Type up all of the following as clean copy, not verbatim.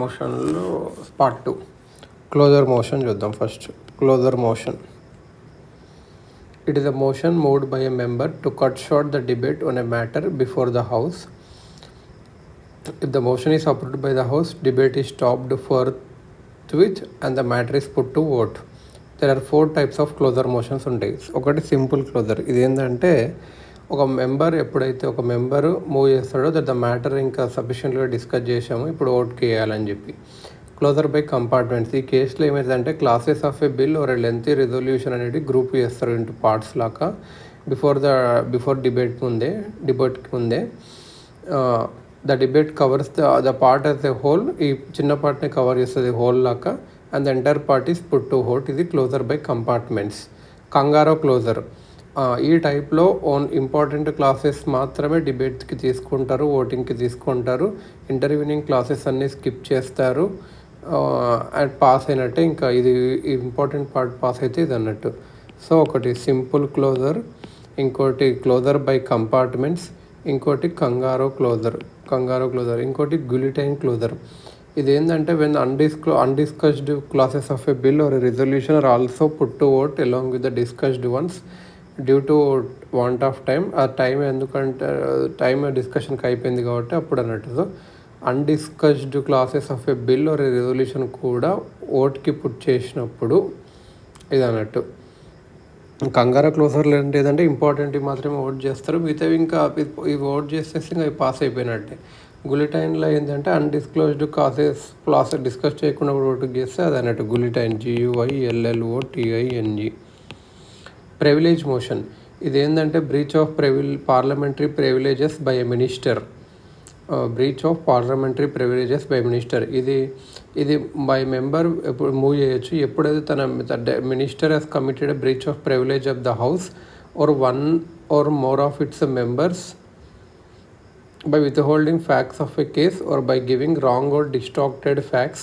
మోషన్లో part 2 closure motion చూద్దాం. First closure motion. It is a motion moved by a member to cut short the debate on a matter before the house. If the motion is approved by the house, debate is stopped forthwith and the matter is put to vote. There are 4 types of closer motions ఉంటాయి. ఒకటి simple closure. ఇది ఏంటంటే ఒక member ఎప్పుడైతే ఒక member move చేస్తాడో the matter ఇంకా సఫిషియెంట్గా డిస్కస్ చేసాము, ఇప్పుడు ఓట్కి వేయాలని చెప్పి. Closure by compartments. ఈ కేసులో ఏమైందంటే classes of a bill are lengthy resolution అనేది గ్రూప్ చేస్తారు ఇంటూ పార్ట్స్ లాగా బిఫోర్ డిబేట్కి ముందే the debate covers the part as a whole. ఈ చిన్న పార్ట్ని కవర్ చేస్తుంది హోల్ లాగా. And the entire part is put to vote. ఇది closure by compartments. Kangaroo closure. ఈ టైప్లో ఇంపార్టెంట్ క్లాసెస్ మాత్రమే డిబేట్కి తీసుకుంటారు, ఓటింగ్కి తీసుకుంటారు. ఇంటర్వ్యూనింగ్ క్లాసెస్ అన్నీ స్కిప్ చేస్తారు. అండ్ పాస్ అయినట్టే. ఇంకా ఇది ఇంపార్టెంట్ పార్ట్ పాస్ అయితే ఇది అన్నట్టు. సో ఒకటి సింపుల్ క్లోజర్, ఇంకోటి క్లోజర్ బై కంపార్ట్మెంట్స్, ఇంకోటి కంగారో క్లోజర్, ఇంకోటి గులిటైన్ క్లోజర్. ఇది ఏంటంటే when undiscussed clauses of a bill or resolution are also put to vote along with the discussed ones due to want of time. ఆ time ఎందుకంటే time డిస్కషన్కి అయిపోయింది కాబట్టి అప్పుడు అన్నట్టు. So undiscussed clauses of a bill or resolution కూడా ఓట్కి put చేసినప్పుడు ఇది అన్నట్టు. కంగారో క్లోజర్లు అంటే ఏదంటే ఇంపార్టెంట్ మాత్రమే ఓట్ చేస్తారు, మిగతావి ఇంకా ఇవి ఓట్ చేసేసి ఇంకా అవి పాస్ అయిపోయినట్టే. గులిటైన్లో ఏంటంటే అన్డిస్క్లోజ్డ్ క్లాసెస్ డిస్కస్ చేయకుండా ఓటు చేస్తే అది అన్నట్టు గులిటైన్. GUILLOTING. Privilege motion. ఇది ఏంటంటే breach of parliamentary privileges by a minister. ఇది బై మెంబర్ ఎప్పుడు మూవ్ చేయొచ్చు ఎప్పుడైతే తన minister has committed breach of privilege of the house or one or more of its members by withholding facts of a case or by giving wrong or distorted facts.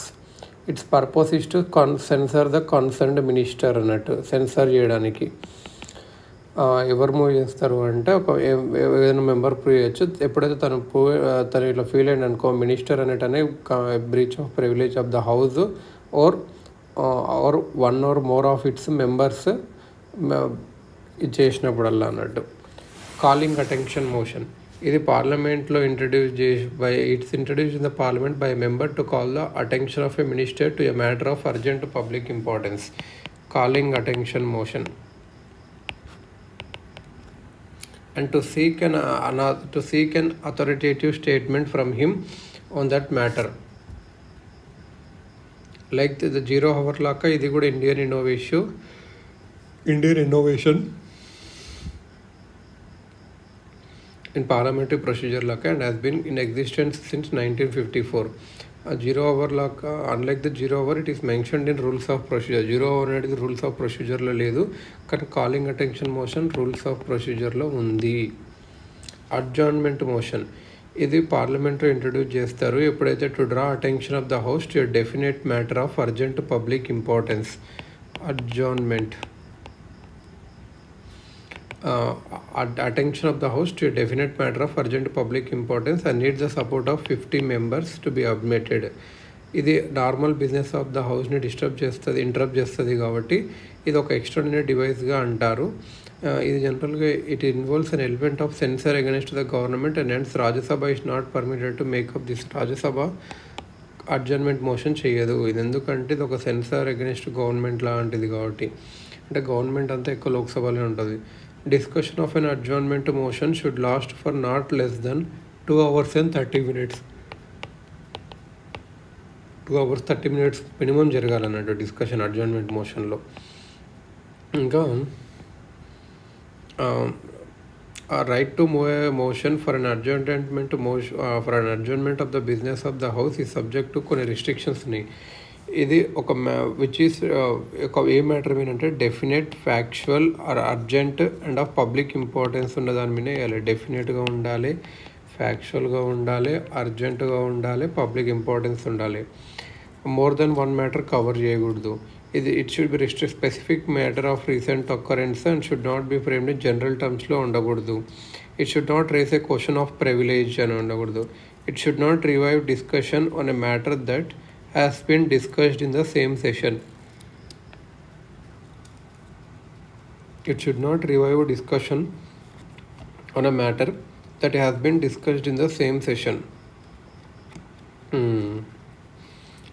Its purpose is to censor the concerned minister అన్నట్టు. Sensor చేయడానికి ఎవరు move చేస్తారు అంటే ఏదైనా member prove చేయొచ్చు ఎప్పుడైతే తను ఇట్లా ఫీల్ అయ్యింది అనుకో, మినిస్టర్ అనేటనే breach of privilege of the house or one or more of its members ఇది చేసినప్పుడల్లా అన్నట్టు. Calling attention motion. ఇది పార్లమెంట్లో introduce in the parliament by member to call the attention of a minister to a matter of urgent public importance. Calling attention motion. And to seek an authoritative statement from him on that matter. Like the 0 hour లాగా ఇది కూడా Indian innovation in parliamentary procedure law and has been in existence since 1954. 0 hour law, unlike the 0 hour, it is mentioned in rules of procedure. 0 hour అనేది rules of ప్రొసీజర్లో లేదు, కానీ calling attention motion rules of ప్రొసీజర్లో ఉంది. Adjournment motion. ఇది పార్లమెంట్లో introduce చేస్తారు ఎప్పుడైతే to draw attention of the house to a definite matter of urgent public importance. Adjournment. Attention of the house to a definite matter of urgent public importance and needs the support of 50 members to be admitted. ఇది normal business of the హౌస్ని interrupt చేస్తుంది కాబట్టి ఇది ఒక extraordinary డివైస్గా అంటారు. ఇది జనరల్గా it involves an element of censure against the government and hence Rajya Sabha is not permitted to make up this. Rajya Sabha adjournment motion చేయదు. ఇది ఎందుకంటే ఇది ఒక సెన్సర్ అగెన్స్ట్ గవర్నమెంట్ లాంటిది కాబట్టి, అంటే గవర్నమెంట్ అంతా ఎక్కువ లోక్సభలో ఉంటుంది. Discussion of an adjournment motion should last for not less than 2 hours and 30 minutes. 2 hours 30 minutes minimum జరగాలన్నట్టు డిస్కషన్ అడ్జర్న్మెంట్ మోషన్లో. ఇంకా right to move a motion for an adjournment of the business of the house ఈ subject to కొన్ని రిస్ట్రిక్షన్స్ని. ఇది ఒక a matter మీద అంటే definite, factual or urgent and of public importance ఉన్న దాని మీద వేయాలి. డెఫినెట్గా ఉండాలి, ఫ్యాక్చువల్గా ఉండాలి, అర్జెంటుగా ఉండాలి, పబ్లిక్ ఇంపార్టెన్స్ ఉండాలి. More than one matter cover చేయకూడదు. It should be specific matter of recent occurrence and should not be framed in general టర్మ్స్లో ఉండకూడదు. It should not raise a question of privilege అని ఉండకూడదు. It should not revive discussion on a matter that has been discussed in the same session. It should not revive discussion on a matter that has been discussed in the same session.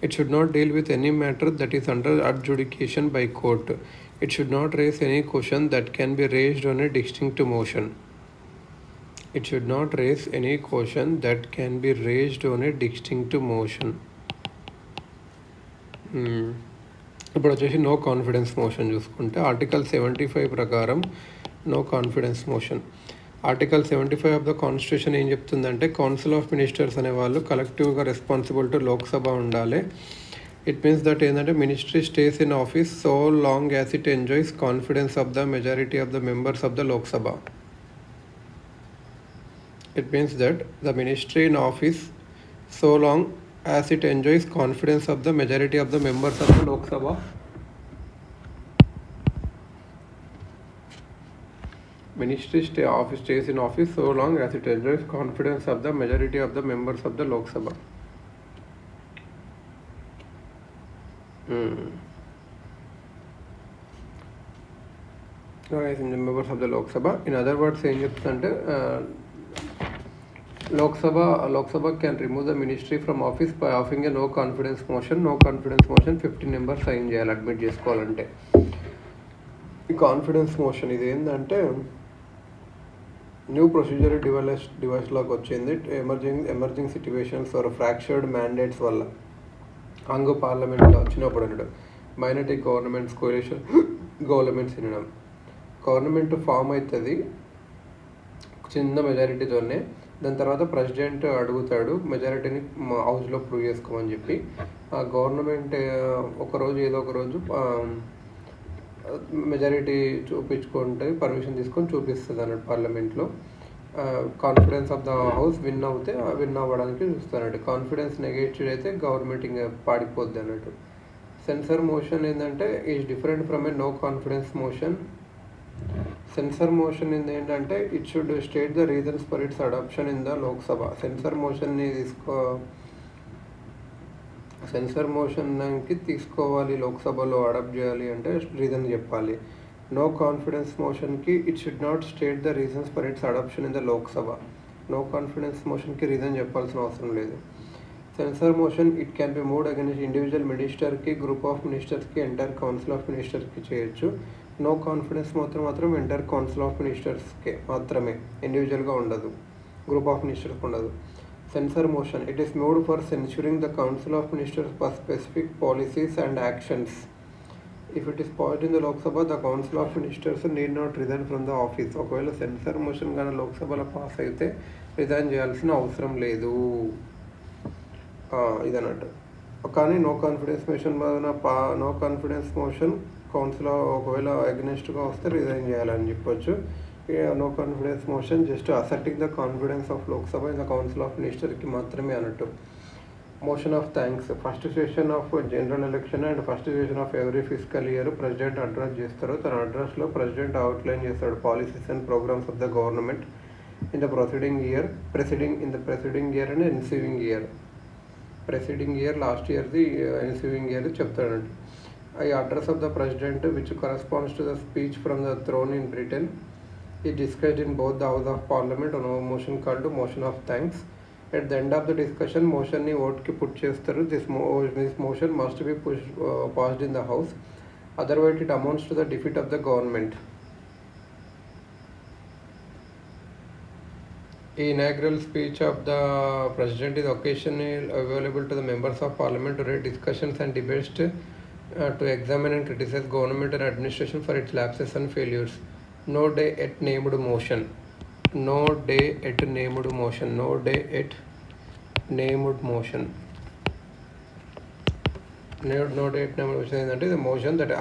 It should not deal with any matter that is under adjudication by court. It should not raise any question that can be raised on a distinct motion. It should not raise any question that can be raised on a distinct motion. ఇప్పుడు వచ్చేసి no confidence motion చూసుకుంటే article 75 ప్రకారం no confidence motion. Article 75 of the constitution ఏం చెప్తుందంటే council of ministers అనే వాళ్ళు కలెక్టివ్గా responsible to Lok Sabha ఉండాలి. It means that ఏంటంటే ministry stays in office so long as it enjoys confidence of the majority of the members of the Lok Sabha. It means that the ministry in office so long as it enjoys confidence of the majority of the members of the Lok Sabha. Ministry stays in office so long as it enjoys confidence of the majority of the members of the Lok Sabha. In the members of the Lok Sabha. In other words, saying Lok Sabha can remove the ministry from office by offering a no confidence motion. No confidence motion 15 members sign చేయాలి admit చేసుకోవాలంటే. ఈ confidence motion ఇది ఏంటంటే new procedure డివైస్లోకి వచ్చింది. Emerging situations or fractured mandates వల్ల hung పార్లమెంట్లో వచ్చినప్పుడు అన్నాడు మైనారిటీ గవర్నమెంట్స్ కోalition గవర్నమెంట్స్ వినడం గవర్నమెంట్ ఫామ్ అవుతుంది చిన్న మెజారిటీతోనే. దాని తర్వాత ప్రెసిడెంట్ అడుగుతాడు మెజారిటీని హౌస్లో ప్రూవ్ చేసుకోమని చెప్పి. ఆ గవర్నమెంట్ ఒకరోజు ఏదో ఒక రోజు మెజారిటీ చూపించుకుంటే పర్మిషన్ తీసుకొని చూపిస్తుంది అన్నట్టు పార్లమెంట్లో. Confidence of the house win అవ్వడానికి చూస్తానండి. కాన్ఫిడెన్స్ నెగేటివ్ అయితే గవర్నమెంట్ ఇంకా పాడిపోద్ది అన్నట్టు. సెన్సర్ మోషన్ ఏంటంటే is different from a no confidence motion. Censure motion ఏంటంటే it should state the reasons for its adoption in the Lok Sabha. Censure మోషన్కి తీసుకోవాలి లోక్సభలో అడాప్ట్ చేయాలి అంటే రీజన్ చెప్పాలి. నో కాన్ఫిడెన్స్ మోషన్కి it should not state the reasons for its adoption in the Lok Sabha. No confidence మోషన్కి reason చెప్పాల్సిన అవసరం లేదు. Censure motion it can be moved against individual మినిస్టర్కి గ్రూప్ ఆఫ్ మినిస్టర్స్కి ఎంటైర్ కౌన్సిల్ ఆఫ్ మినిస్టర్స్కి చేయొచ్చు. నో కాన్ఫిడెన్స్ మాత్రం ఎంటైర్ కౌన్సిల్ ఆఫ్ మినిస్టర్స్కే మాత్రమే, ఇండివిజువల్గా ఉండదు, గ్రూప్ ఆఫ్ మినిస్టర్స్కి ఉండదు. Censure motion it is moved for censuring the council of ministers for specific policies and actions. If it is passed in the Lok Sabha the council of ministers need not resign from the office. ఒకవేళ censure motion కానీ లోక్సభలో pass అయితే resign చేయాల్సిన అవసరం లేదు ఇదన్నట్టు. కానీ no confidence motion council ఒకవేళ అగెనిస్ట్గా వస్తే రిజైన్ చేయాలని చెప్పొచ్చు. No confidence motion just asserting the confidence of Lok Sabha in the council of మినిస్టర్కి మాత్రమే అన్నట్టు. Motion of thanks first session of general election and first session of every physical year president address చేస్తారు. తన అడ్రస్లో ప్రెసిడెంట్ అవుట్లైన్ చేస్తాడు policies and programmes of the government in the preceding year and ensuing year. Preceding year last ఇయర్ది ensuing year చెప్తాడండి. The address of the president, which corresponds to the speech from the throne in Britain, is discussed in both the House of Parliament on a motion called motion of thanks. At the end of the discussion, motion ni vote ki put chestaru. This motion must be passed in the House, otherwise it amounts to the defeat of the government. The inaugural speech of the president is occasionally available to the members of Parliament to read discussions and debates to examine and criticize government and administration for its lapses and failures. No day at named motion. No day at named motion. No day at named motion. No day at named motion ఏంటంటే the motion that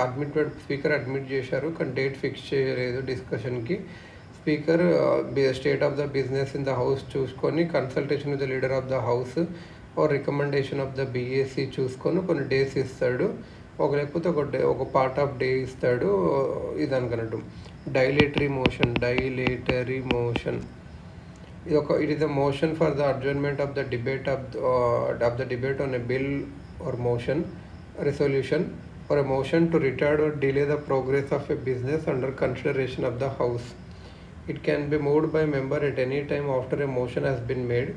speaker admit చేశారు కానీ date fix చేయలేదు డిస్కషన్కి. Speaker state of the business in the house చూసుకొని consultation with the leader of the house or recommendation of the BAC చూసుకొని కొన్ని days ఇస్తాడు. లేకపోతే ఒక పార్ట్ ఆఫ్ డే ఇస్తాడు. ఇది అనుకున్నట్టు dilatory motion it is the motion for the adjournment of the debate on a bill or motion, resolution, or a motion to retard or delay the progress of a business under consideration of the House. It can be moved by a member at any time after a motion has been made.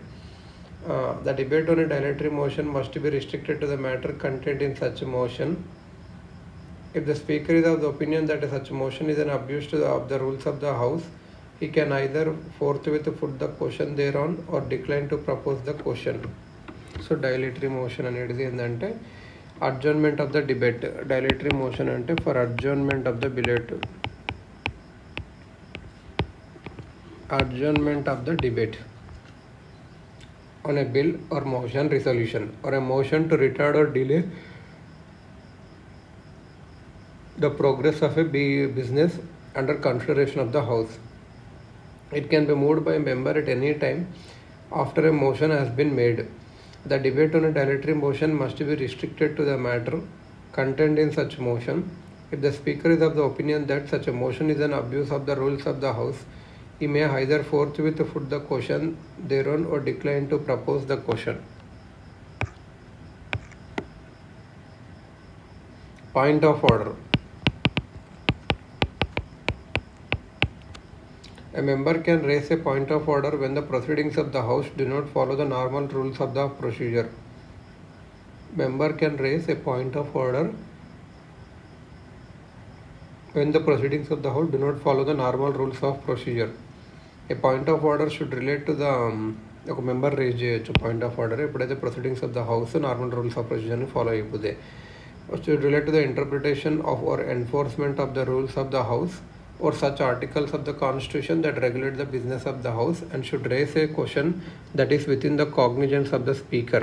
The debate on a dilatory motion must be restricted to the matter contained in such a motion. If the speaker is of the opinion that such a motion is an abuse of the rules of the House, he can either forthwith put the question thereon or decline to propose the question. So dilatory motion అనేది ఏంటంటే adjournment of the debate. Dilatory motion అంటే for adjournment of the debate on a bill or motion resolution or a motion to retard or delay the progress of a business under consideration of the House. It can be moved by a member at any time after a motion has been made. The debate on a dilatory motion must be restricted to the matter contained in such motion. If the speaker is of the opinion that such a motion is an abuse of the rules of the House, he may either forthwith put the question thereon or decline to propose the question. Point of order. A member can raise a point of order when the proceedings of the House do not follow the normal rules of the procedure. Member can raise a point of order when the proceedings of the House do not follow the normal rules of procedure. A point of order should relate to the ఒక member raise చేయొచ్చు point of order ఎప్పుడైతే proceedings of the house normal rules of ప్రొసీజర్ని follow అయిపోతే. Should relate to the interpretation of or enforcement of the rules of the house or such articles of the constitution that regulate the business of the House, and should raise a question that is within the cognizance of the speaker.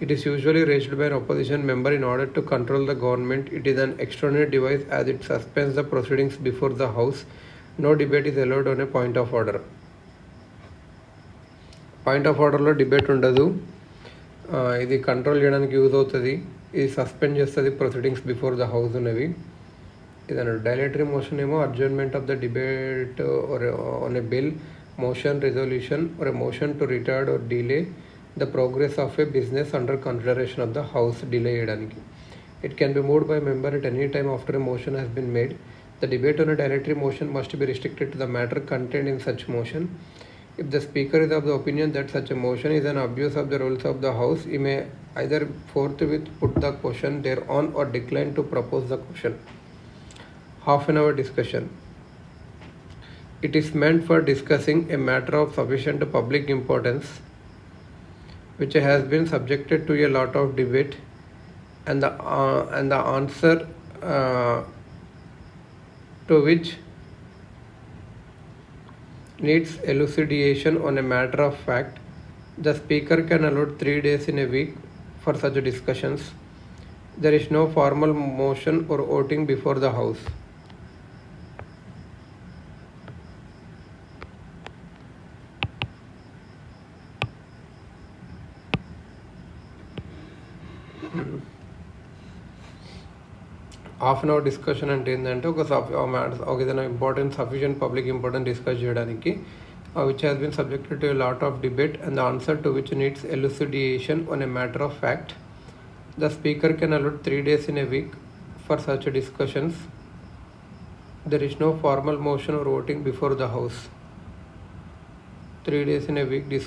It is usually raised by an opposition member in order to control the government. It is an extraordinary device as it suspends the proceedings before the House. No debate is allowed on a point of order. Point of ఆర్డర్లో debate ఉండదు. ఇది control చేయడానికి use అవుతుంది. ఇది suspend చేస్తుంది proceedings before the house ఉన్నవి. ఇదన్నాడు. Dilatory motion ఏమో adjournment of the debate or on a bill, motion, resolution or a motion to retard or delay the progress of a business under consideration of the house, delay చేయడానికి. It can be moved by member at any time after a motion has been made. The debate on a dilatory motion must be restricted to the matter contained in such motion. If the speaker is of the opinion that such a motion is an abuse of the rules of the House, he may either forthwith put the question thereon or decline to propose the question. Half an hour discussion. It is meant for discussing a matter of sufficient public importance which has been subjected to a lot of debate, and the answer to which needs elucidation on a matter of fact. The speaker can allot 3 days in a week for such discussions. There is no formal motion or voting before the House. Half an hour discussion అంటే ఏంటంటే ఒక ఏదైనా important sufficient public important discuss చేయడానికి which has been subjected to a lot of debate and the answer to which needs elucidation on a matter of fact. The speaker can allot 3 days in a week for such discussions. There is no formal motion or voting before the house. 3 days in a week the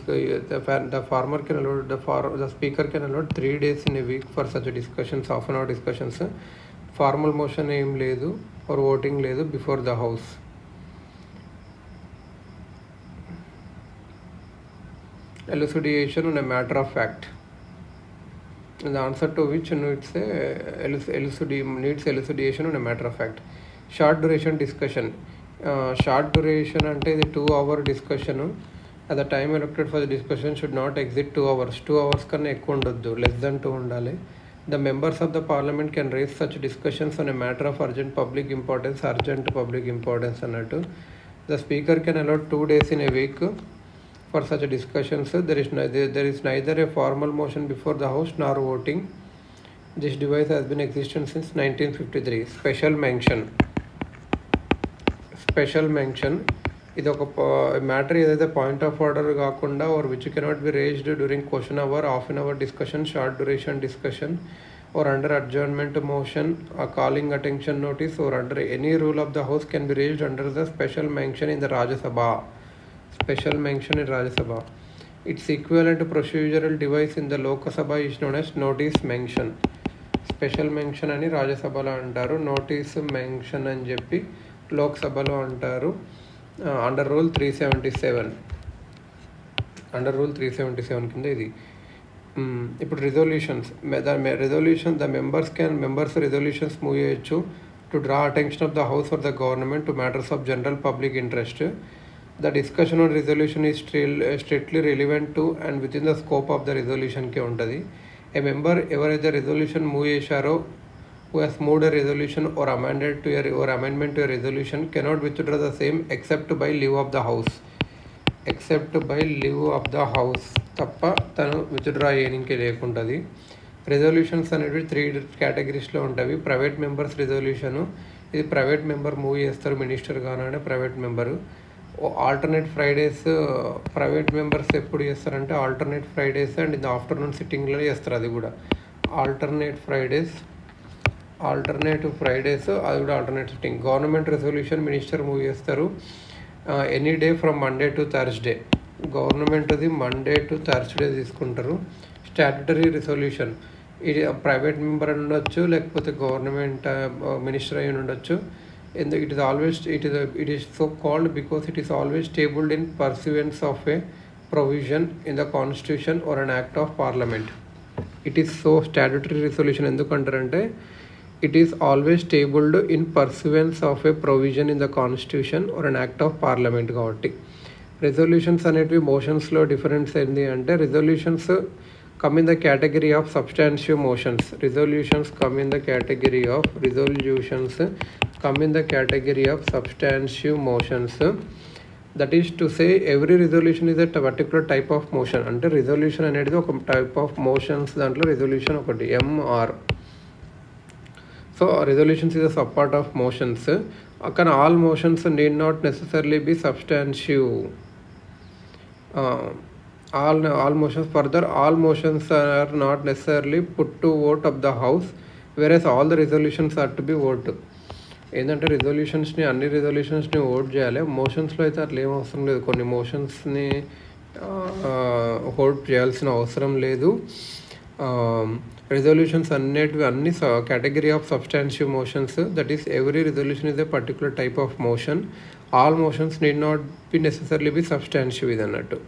speaker can allot 3 days in a week for such discussions, half an hour discussions. Formal motion ఏం లేదు or voting లేదు before the house. Elucidation on a matter of fact. The answer to which needs elucidation on a matter of fact. Short duration discussion. Short duration అంటే ఇది 2 hour discussion. The time allotted for the discussion should not exceed 2 hours. 2 hours కన్నా ఎక్కువ ఉండొద్దు, less than 2 ఉండాలి. The members of the parliament can raise such discussions on a matter of urgent public importance అన్నట్టు. The speaker can allot 2 days in a week for such discussions. There is neither a formal motion before the House nor voting. This device has been existent since 1953. Special mention. ఇది ఒక matter ఏదైతే point of order కాకుండా or which cannot be raised during question hour, half an hour discussion, short duration discussion or under adjournment motion, a calling attention notice or under any rule of the house can be raised under the special mention in the Rajya Sabha. Special mention in Rajya Sabha. Its equivalent procedural device in the Lok Sabha is known as notice mention. Special mention అని రాజ్యసభలో అంటారు, notice mention అని చెప్పి లోక్సభలో అంటారు. Under rule 377 కింద ఇది. ఇప్పుడు resolutions the members resolutions move చేయొచ్చు to draw attention of the house for the government to matters of general public interest. The discussion on resolution is strictly relevant to and within the scope of the రిజల్యూషన్కే ఉంటుంది. A member ఎవరైతే resolution move చేశారో who has moved a resolution or amendment to a resolution cannot withdraw the same except by leave of the house తప్ప తను withdraw చేయడానికి లేకుంటుంది. Resolutions అనేవి 3 కేటగిరీస్లో ఉంటాయి. ప్రైవేట్ మెంబర్స్ రెజల్యూషను, ఇది ప్రైవేట్ మెంబర్ మూవ్ చేస్తారు మినిస్టర్ కాగానే private member. Alternate Fridays private members ఎప్పుడు చేస్తారంటే ఆల్టర్నేట్ ఫ్రైడేస్ అండ్ ఇది ఆఫ్టర్నూన్ సిట్టింగ్లో చేస్తారు. అది కూడా ఆల్టర్నేట్ ఫ్రైడేస్ అది కూడా alternate sitting. Government resolution minister move చేస్తారు any day from Monday to Thursday. గవర్నమెంట్ది మండే టు థర్స్డే తీసుకుంటారు. స్టాట్యుటరీ రిజల్యూషన్ ఇది ప్రైవేట్ మెంబర్ అని ఉండొచ్చు, లేకపోతే గవర్నమెంట్ మినిస్టర్ అయి ఉండొచ్చు. It is so called because it is always tabled in pursuance of a provision in the constitution or an act of parliament. It is so statutory resolution ఎందుకంటారంటే it is always tabled in pursuance of a provision in the constitution or an act of parliament కాబట్టి. Resolutions అనేటివి మోషన్స్లో difference ఏంటి అంటే resolutions come in the category of substantive motions. Resolutions come in the category of substantive motions. That is to say every resolution is a particular type of motion. అంటే resolution అనేది ఒక type of motions, దాంట్లో resolution ఒకటి MR. So resolutions is a sub part of motions. అక్కడ all motions need not necessarily be substantive. All motions are not necessarily put to vote of the house, whereas all the resolutions are to be voted. ఏంటంటే అన్ని రిజల్యూషన్స్ని vote చేయాలి. మోషన్స్లో అయితే అట్లా ఏం అవసరం లేదు. కొన్ని మోషన్స్ని ఓట్ చేయాల్సిన అవసరం లేదు. రెజల్యూషన్స్ అన్ని category of substantive motions. That is every resolution is a particular type of motion. All motions need not be necessarily be substantive ఇది అన్నట్టు.